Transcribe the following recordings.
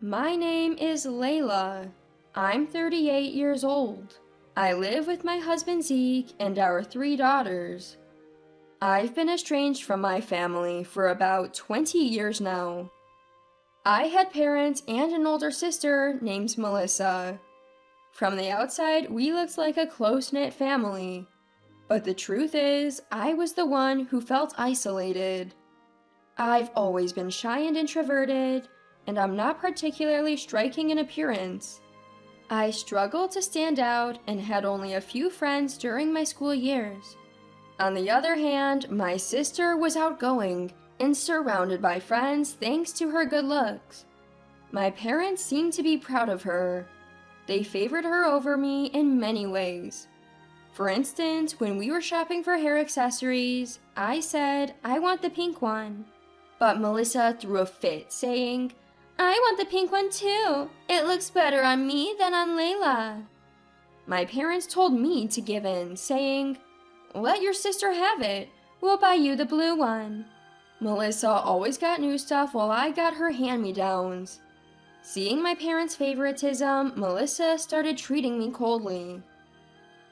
My name is Layla. I'm 38 years old. I live with my husband Zeke and our 3 daughters. I've been estranged from my family for about 20 years now. I had parents and an older sister named Melissa. From the outside, we looked like a close-knit family. But the truth is, I was the one who felt isolated. I've always been shy and introverted, and I'm not particularly striking in appearance. I struggled to stand out and had only a few friends during my school years. On the other hand, my sister was outgoing and surrounded by friends thanks to her good looks. My parents seemed to be proud of her. They favored her over me in many ways. For instance, when we were shopping for hair accessories, I said, "I want the pink one." But Melissa threw a fit, saying, "I want the pink one too. It looks better on me than on Layla." My parents told me to give in, saying, "Let your sister have it. We'll buy you the blue one." Melissa always got new stuff while I got her hand-me-downs. Seeing my parents' favoritism, Melissa started treating me coldly.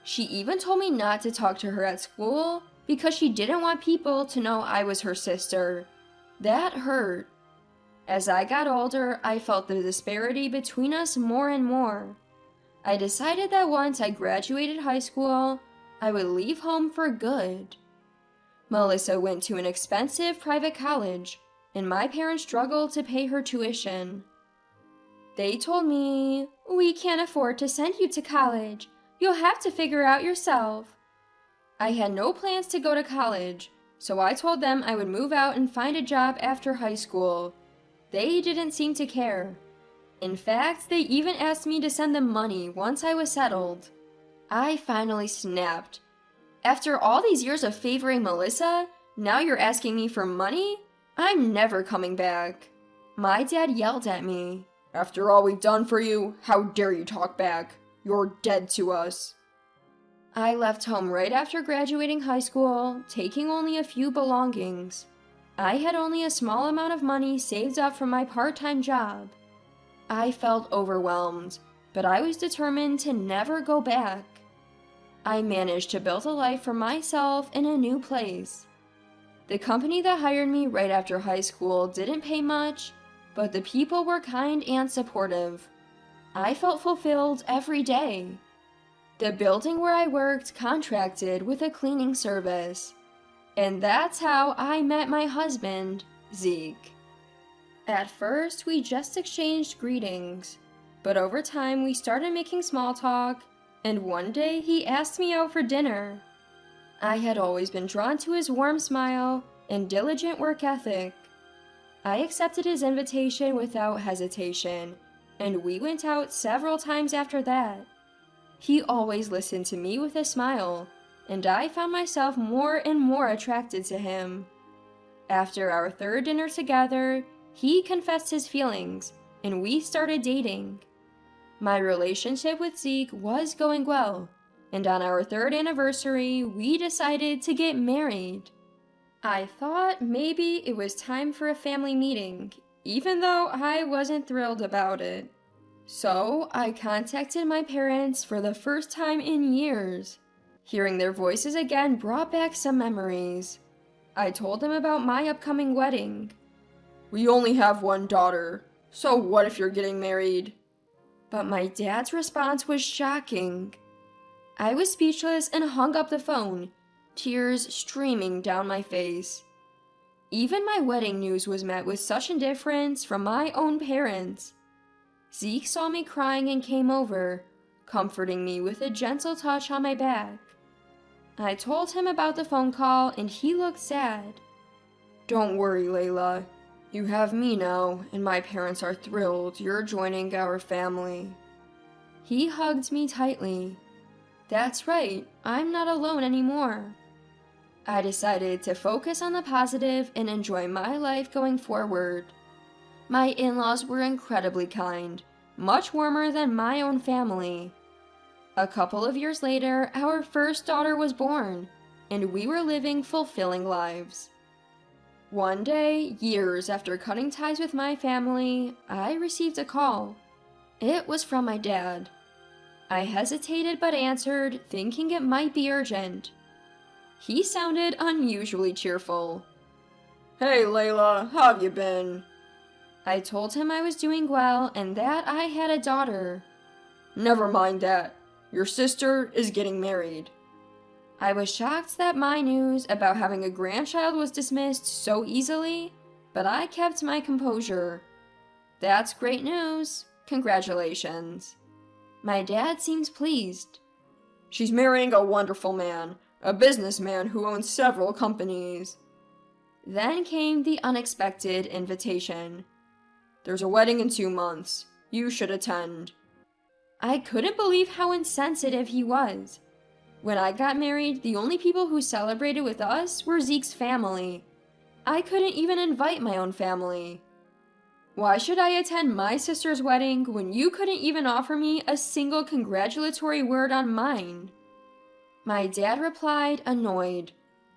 She even told me not to talk to her at school because she didn't want people to know I was her sister. That hurt. As I got older, I felt the disparity between us more and more. I decided that once I graduated high school, I would leave home for good. Melissa went to an expensive private college, and my parents struggled to pay her tuition. They told me, "We can't afford to send you to college. You'll have to figure out yourself." I had no plans to go to college, so I told them I would move out and find a job after high school. They didn't seem to care. In fact, they even asked me to send them money once I was settled. I finally snapped. "After all these years of favoring Melissa, now you're asking me for money? I'm never coming back." My dad yelled at me. "After all we've done for you, how dare you talk back? You're dead to us." I left home right after graduating high school, taking only a few belongings. I had only a small amount of money saved up from my part-time job. I felt overwhelmed, but I was determined to never go back. I managed to build a life for myself in a new place. The company that hired me right after high school didn't pay much, but the people were kind and supportive. I felt fulfilled every day. The building where I worked contracted with a cleaning service. And that's how I met my husband, Zeke. At first, we just exchanged greetings, but over time we started making small talk, and one day he asked me out for dinner. I had always been drawn to his warm smile and diligent work ethic. I accepted his invitation without hesitation, and we went out several times after that. He always listened to me with a smile, and I found myself more and more attracted to him. After our third dinner together, he confessed his feelings, and we started dating. My relationship with Zeke was going well, and on our third anniversary, we decided to get married. I thought maybe it was time for a family meeting, even though I wasn't thrilled about it. So I contacted my parents for the first time in years. Hearing their voices again brought back some memories. I told them about my upcoming wedding. "We only have one daughter, so what if you're getting married?" But my dad's response was shocking. I was speechless and hung up the phone, tears streaming down my face. Even my wedding news was met with such indifference from my own parents. Zeke saw me crying and came over, comforting me with a gentle touch on my back. I told him about the phone call and he looked sad. "Don't worry, Layla. You have me now, and my parents are thrilled you're joining our family." He hugged me tightly. That's right, I'm not alone anymore. I decided to focus on the positive and enjoy my life going forward. My in-laws were incredibly kind, much warmer than my own family. A couple of years later, our first daughter was born, and we were living fulfilling lives. One day, years after cutting ties with my family, I received a call. It was from my dad. I hesitated but answered, thinking it might be urgent. He sounded unusually cheerful. "Hey, Layla, how have you been?" I told him I was doing well and that I had a daughter. "Never mind that. Your sister is getting married." I was shocked that my news about having a grandchild was dismissed so easily, but I kept my composure. "That's great news. Congratulations." My dad seems pleased. "She's marrying a wonderful man, a businessman who owns several companies." Then came the unexpected invitation. "There's a wedding in 2 months. You should attend." I couldn't believe how insensitive he was. When I got married, the only people who celebrated with us were Zeke's family. I couldn't even invite my own family. "Why should I attend my sister's wedding when you couldn't even offer me a single congratulatory word on mine?" My dad replied, annoyed.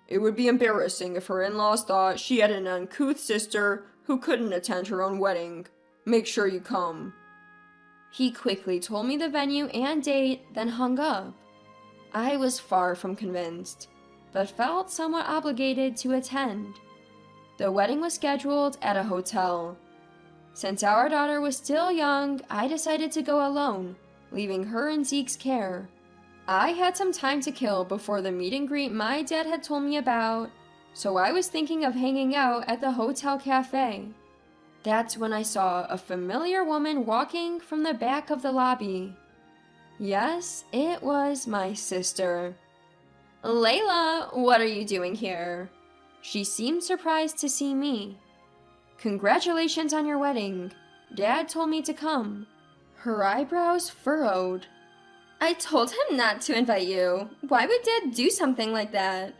"It would be embarrassing if her in-laws thought she had an uncouth sister who couldn't attend her own wedding. Make sure you come." He quickly told me the venue and date, then hung up. I was far from convinced, but felt somewhat obligated to attend. The wedding was scheduled at a hotel. Since our daughter was still young, I decided to go alone, leaving her in Zeke's care. I had some time to kill before the meet and greet my dad had told me about, so I was thinking of hanging out at the hotel cafe. That's when I saw a familiar woman walking from the back of the lobby. Yes, it was my sister. "Layla, what are you doing here?" She seemed surprised to see me. "Congratulations on your wedding. Dad told me to come." Her eyebrows furrowed. "I told him not to invite you. Why would Dad do something like that?"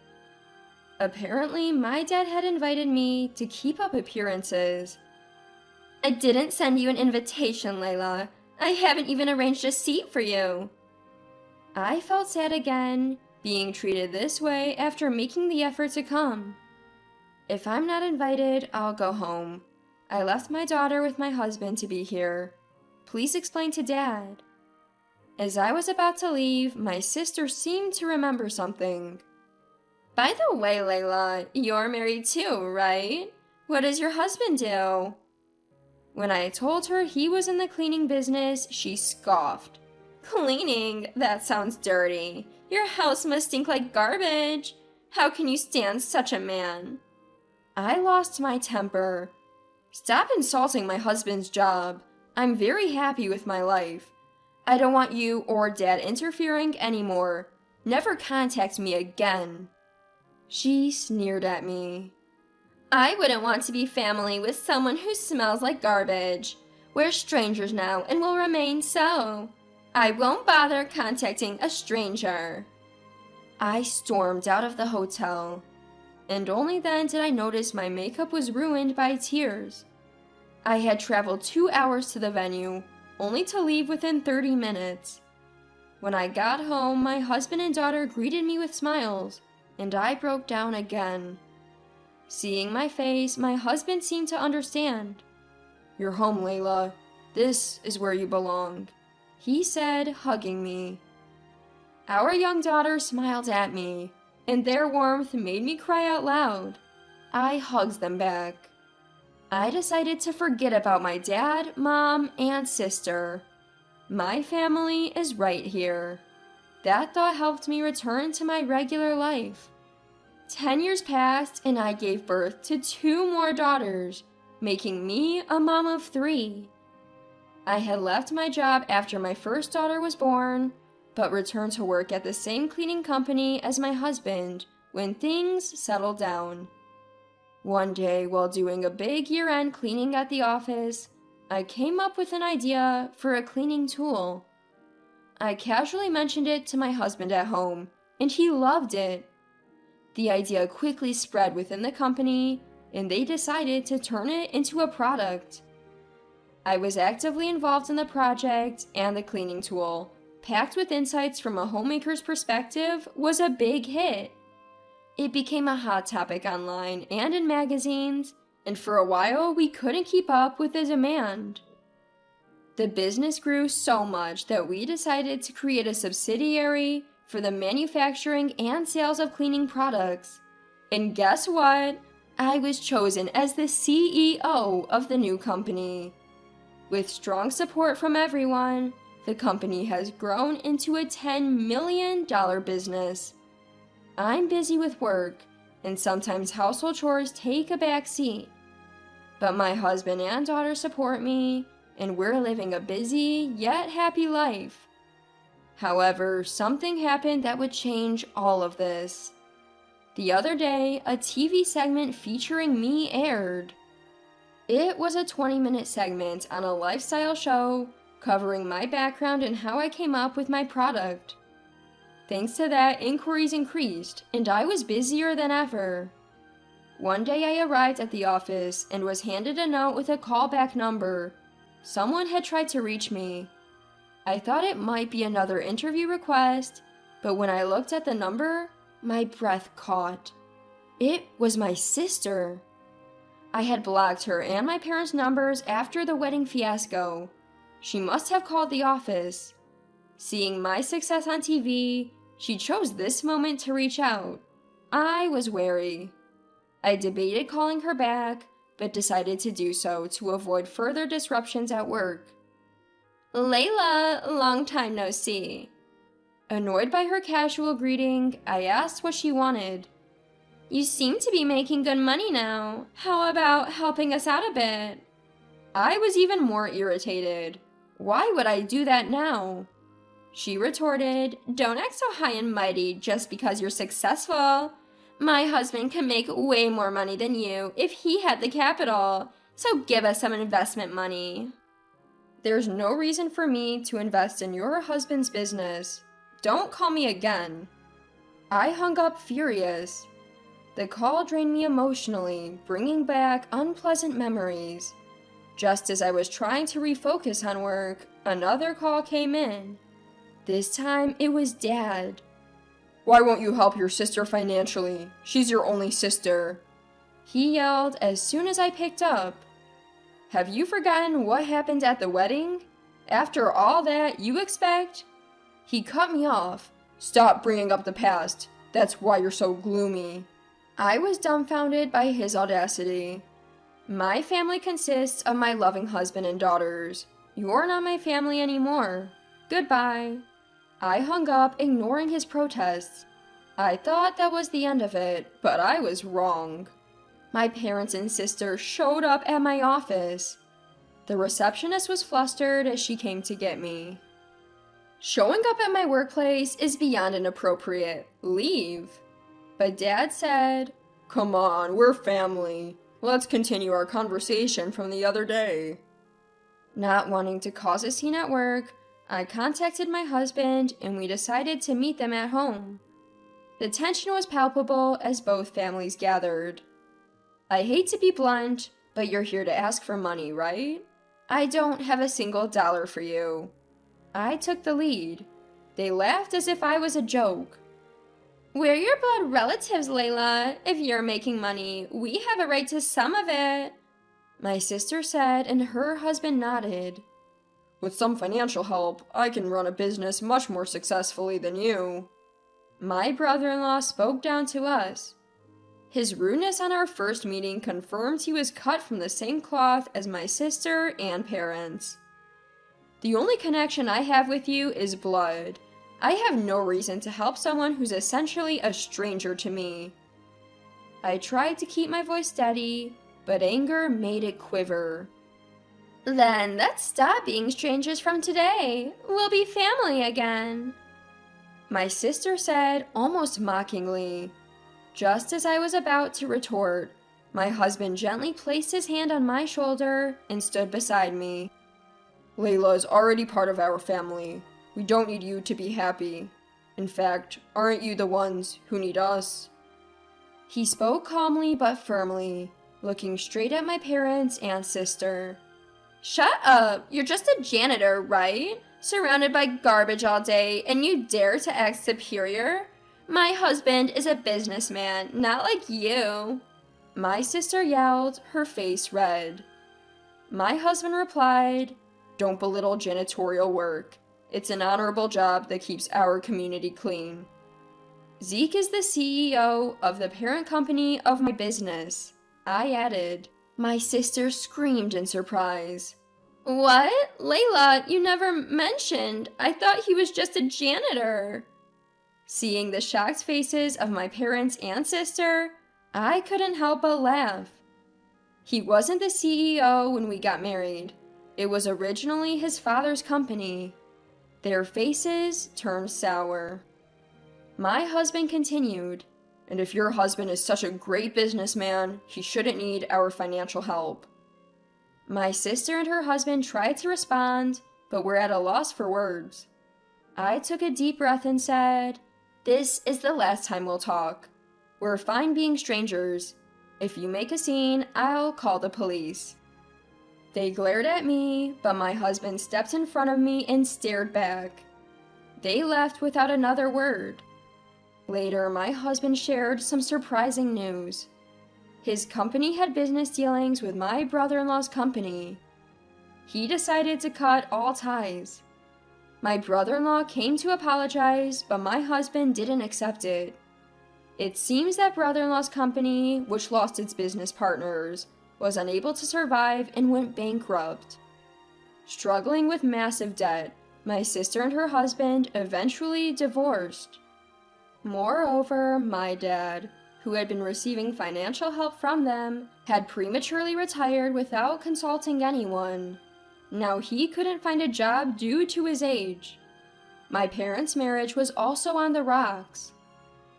Apparently, my dad had invited me to keep up appearances. "I didn't send you an invitation, Layla. I haven't even arranged a seat for you." I felt sad again, being treated this way after making the effort to come. If I'm not invited, I'll go home. I left my daughter with my husband to be here. Please explain to Dad. As I was about to leave, my sister seemed to remember something. "By the way, Layla, you're married too, right? What does your husband do?" When I told her he was in the cleaning business, she scoffed. "Cleaning? That sounds dirty. Your house must stink like garbage. How can you stand such a man?" I lost my temper. "Stop insulting my husband's job. I'm very happy with my life. I don't want you or Dad interfering anymore. Never contact me again." She sneered at me. "I wouldn't want to be family with someone who smells like garbage. We're strangers now and will remain so. I won't bother contacting a stranger." I stormed out of the hotel, and only then did I notice my makeup was ruined by tears. I had traveled 2 hours to the venue, only to leave within 30 minutes. When I got home, my husband and daughter greeted me with smiles, and I broke down again. Seeing my face, my husband seemed to understand. "You're home, Layla. This is where you belong," he said, hugging me. Our young daughter smiled at me, and their warmth made me cry out loud. I hugged them back. I decided to forget about my dad, mom, and sister. My family is right here. That thought helped me return to my regular life. 10 years passed, and I gave birth to 2 more daughters, making me a mom of 3. I had left my job after my first daughter was born, but returned to work at the same cleaning company as my husband when things settled down. One day, while doing a big year-end cleaning at the office, I came up with an idea for a cleaning tool. I casually mentioned it to my husband at home, and he loved it. The idea quickly spread within the company, and they decided to turn it into a product. I was actively involved in the project, and the cleaning tool, packed with insights from a homemaker's perspective, was a big hit. It became a hot topic online and in magazines, and for a while we couldn't keep up with the demand. The business grew so much that we decided to create a subsidiary for the manufacturing and sales of cleaning products. And guess what? I was chosen as the CEO of the new company. With strong support from everyone, the company has grown into a $10 million business. I'm busy with work, and sometimes household chores take a back seat. But my husband and daughter support me, and we're living a busy yet happy life. However, something happened that would change all of this. The other day, a TV segment featuring me aired. It was a 20-minute segment on a lifestyle show covering my background and how I came up with my product. Thanks to that, inquiries increased, and I was busier than ever. One day I arrived at the office and was handed a note with a callback number. Someone had tried to reach me. I thought it might be another interview request, but when I looked at the number, my breath caught. It was my sister. I had blocked her and my parents' numbers after the wedding fiasco. She must have called the office. Seeing my success on TV, she chose this moment to reach out. I was wary. I debated calling her back, but decided to do so to avoid further disruptions at work. "Layla, long time no see." Annoyed by her casual greeting, I asked what she wanted. "You seem to be making good money now. How about helping us out a bit?" I was even more irritated. Why would I do that now? She retorted, "Don't act so high and mighty just because you're successful. My husband can make way more money than you if he had the capital, so give us some investment money." There's no reason for me to invest in your husband's business. Don't call me again. I hung up furious. The call drained me emotionally, bringing back unpleasant memories. Just as I was trying to refocus on work, another call came in. This time, it was Dad. "Why won't you help your sister financially? She's your only sister," he yelled as soon as I picked up. "Have you forgotten what happened at the wedding? After all that, you expect?" He cut me off. "Stop bringing up the past. That's why you're so gloomy." I was dumbfounded by his audacity. My family consists of my loving husband and daughters. You're not my family anymore. Goodbye. I hung up, ignoring his protests. I thought that was the end of it, but I was wrong. My parents and sister showed up at my office. The receptionist was flustered as she came to get me. "Showing up at my workplace is beyond inappropriate. Leave." But Dad said, "Come on, we're family. Let's continue our conversation from the other day." Not wanting to cause a scene at work, I contacted my husband and we decided to meet them at home. The tension was palpable as both families gathered. "I hate to be blunt, but you're here to ask for money, right? I don't have a single dollar for you." I took the lead. They laughed as if I was a joke. "We're your blood relatives, Layla. If you're making money, we have a right to some of it," my sister said, and her husband nodded. "With some financial help, I can run a business much more successfully than you." My brother-in-law spoke down to us. His rudeness on our first meeting confirmed he was cut from the same cloth as my sister and parents. "The only connection I have with you is blood. I have no reason to help someone who's essentially a stranger to me." I tried to keep my voice steady, but anger made it quiver. "Then let's stop being strangers from today. We'll be family again," my sister said, almost mockingly. Just as I was about to retort, my husband gently placed his hand on my shoulder and stood beside me. "Layla is already part of our family. We don't need you to be happy. In fact, aren't you the ones who need us?" He spoke calmly but firmly, looking straight at my parents and sister. "Shut up! You're just a janitor, right? Surrounded by garbage all day, and you dare to act superior? My husband is a businessman, not like you. My sister yelled, her face red. My husband replied, "Don't belittle janitorial work. It's an honorable job that keeps our community clean." Zeke is the CEO of the parent company of my business. I added. My sister screamed in surprise. What? Layla, you never mentioned. I thought he was just a janitor. Seeing the shocked faces of my parents and sister, I couldn't help but laugh. He wasn't the CEO when we got married. It was originally his father's company. Their faces turned sour. My husband continued, "And if your husband is such a great businessman, he shouldn't need our financial help." My sister and her husband tried to respond, but were at a loss for words. I took a deep breath and said, "This is the last time we'll talk. We're fine being strangers. If you make a scene, I'll call the police." They glared at me, but my husband stepped in front of me and stared back. They left without another word. Later, my husband shared some surprising news. His company had business dealings with my brother-in-law's company. He decided to cut all ties. My brother-in-law came to apologize, but my husband didn't accept it. It seems that brother-in-law's company, which lost its business partners, was unable to survive and went bankrupt. Struggling with massive debt, my sister and her husband eventually divorced. Moreover, my dad, who had been receiving financial help from them, had prematurely retired without consulting anyone. Now he couldn't find a job due to his age. My parents' marriage was also on the rocks.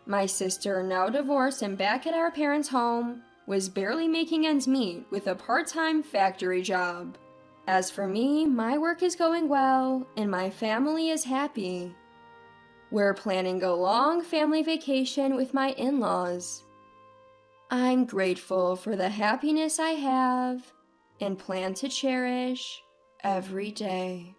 My sister, now divorced and back at our parents' home, was barely making ends meet with a part-time factory job. As for me, my work is going well, and my family is happy. We're planning a long family vacation with my in-laws. I'm grateful for the happiness I have and plan to cherish every day.